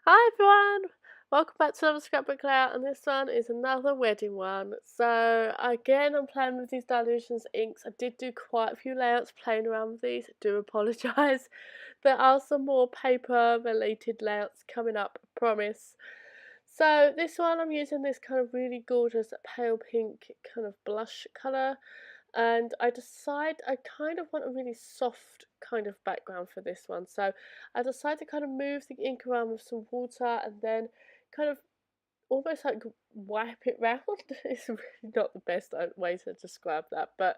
Hi everyone! Welcome back to another scrapbook layout, and this one is another wedding one. So again, I'm playing with these Dilutions inks. I did do quite a few layouts playing around with these. I do apologise. There are some more paper related layouts coming up, I promise. So this one I'm using this kind of really gorgeous pale pink kind of blush colour, and I decide I kind of want a really soft kind of background for this one. So I decide to kind of move the ink around with some water and then kind of almost like wipe it round. It's really not the best way to describe that, but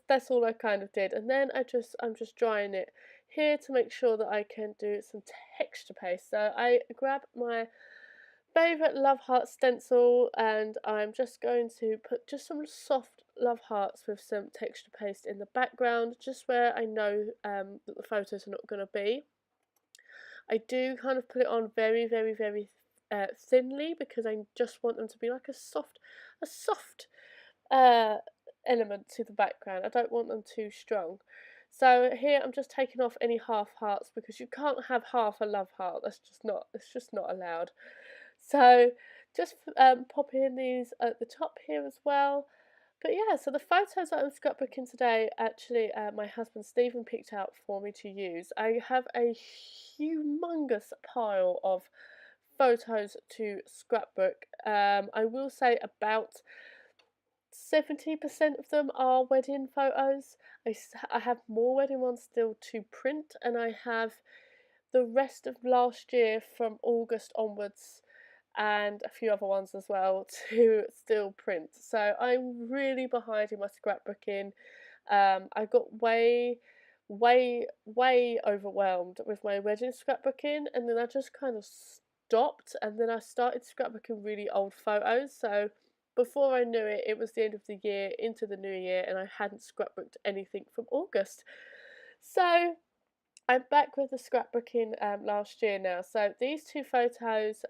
that's all I kind of did. And then I'm just drying it here to make sure that I can do some texture paste. So I grab my favourite love heart stencil, and I'm just going to put just some soft love hearts with some texture paste in the background, just where I know that the photos are not going to be. I do kind of put it on very thinly because I just want them to be like a soft uh, element to the background. I don't want them too strong. So here I'm just taking off any half hearts because you can't have half a love heart. It's just not allowed. So just popping these at the top here as well. But yeah, so the photos that I'm scrapbooking today, actually, my husband Stephen picked out for me to use. I have a humongous pile of photos to scrapbook. I will say about 70% of them are wedding photos. I have more wedding ones still to print, and I have the rest of last year from August onwards and a few other ones as well to still print. So I'm really behind in my scrapbooking. I got way overwhelmed with my wedding scrapbooking, and then I just kind of stopped, and then I started scrapbooking really old photos. So before I knew it, it was the end of the year into the new year, and I hadn't scrapbooked anything from August. So I'm back with the scrapbooking last year now. So these two photos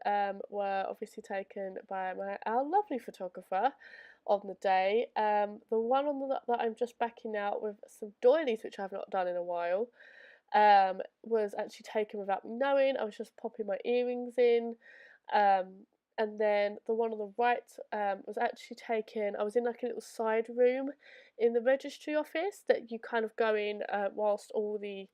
were obviously taken by our lovely photographer on the day. The one on that I'm just backing out with some doilies, which I've not done in a while, was actually taken without me knowing. I was just popping my earrings in. Um, and then the one on the right was actually taken. I was in like a little side room in the registry office that you kind of go in whilst all the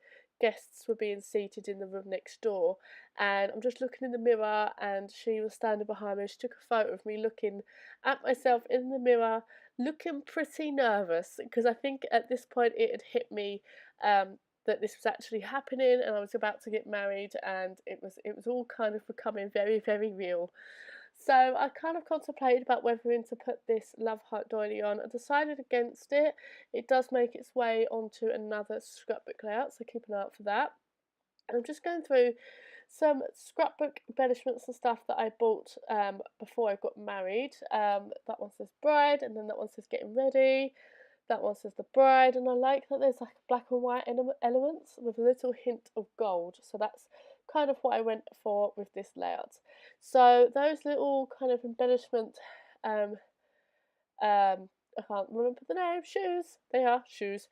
guests were being seated in the room next door. And I'm just looking in the mirror, and she was standing behind me. She took a photo of me looking at myself in the mirror, looking pretty nervous because I think at this point it had hit me that this was actually happening, and I was about to get married, and it was all kind of becoming very real. So I kind of contemplated about whether to put this Love Heart doily on. I decided against it. It does make its way onto another scrapbook layout, so keep an eye out for that. And I'm just going through some scrapbook embellishments and stuff that I bought before I got married. That one says bride, and then that one says getting ready. That one says the bride, and I like that there's like black and white elements with a little hint of gold. So that's kind of what I went for with this layout. So those little kind of embellishment um, I can't remember the name, shoes, they are shoes,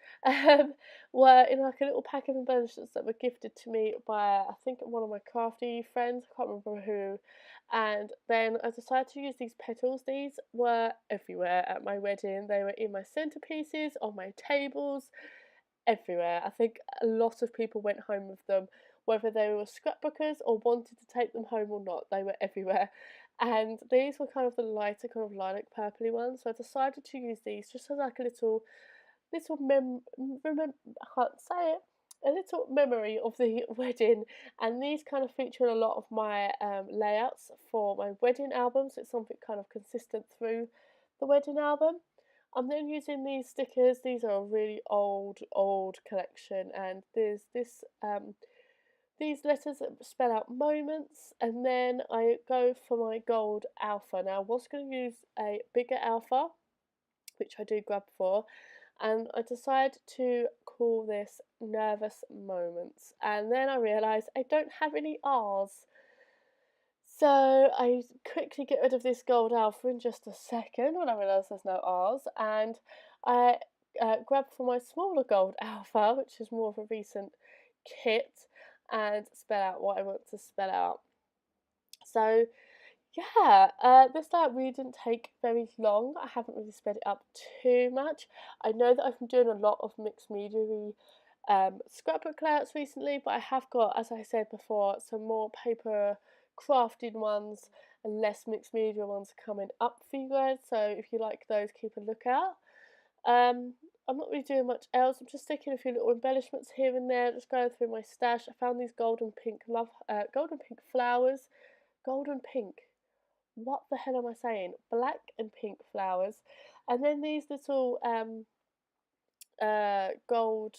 were in like a little pack of embellishments that were gifted to me by, I think, one of my crafty friends, I can't remember who, and then I decided to use these petals. These were everywhere at my wedding. They were in my centerpieces, on my tables, everywhere. I think a lot of people went home with them, whether they were scrapbookers or wanted to take them home or not. They were everywhere. And these were kind of the lighter, kind of lilac purpley ones. So I decided to use these just as like a little I can't say it, a little memory of the wedding. And these kind of feature in a lot of my layouts for my wedding albums. It's something kind of consistent through the wedding album. I'm then using these stickers. These are a really old collection, and there's this these letters that spell out moments, and then I go for my gold alpha. Now I was going to use a bigger alpha, which I do grab for, and I decided to call this nervous moments. And then I realised I don't have any R's. So I quickly get rid of this gold alpha in just a second when I realise there's no R's, and I grab for my smaller gold alpha, which is more of a recent kit, and spell out what I want to spell out. So yeah, this layout really didn't take very long. I haven't really sped it up too much. I know that I've been doing a lot of mixed media scrapbook layouts recently, but I have got, as I said before, some more paper crafted ones and less mixed media ones coming up for you guys. So if you like those, keep a lookout. I'm not really doing much else. I'm just sticking a few little embellishments here and there, just going through my stash. I found these golden pink flowers. Golden pink. What the hell am I saying? Black and pink flowers. And then these little gold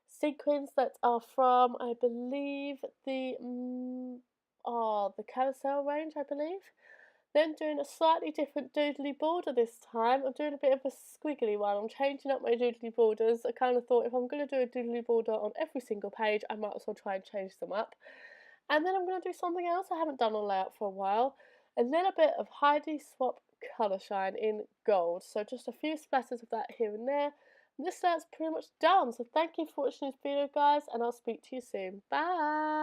sequins that are from, I believe, the carousel range, I believe. Then doing a slightly different doodly border this time. I'm doing a bit of a squiggly one. I'm changing up my doodly borders. I kind of thought if I'm going to do a doodly border on every single page, I might as well try and change them up. And then I'm going to do something else I haven't done on layout for a while. And then a bit of Heidi Swap Colour Shine in gold. So just a few splatters of that here and there. And this layout's pretty much done. So thank you for watching this video, guys, and I'll speak to you soon. Bye!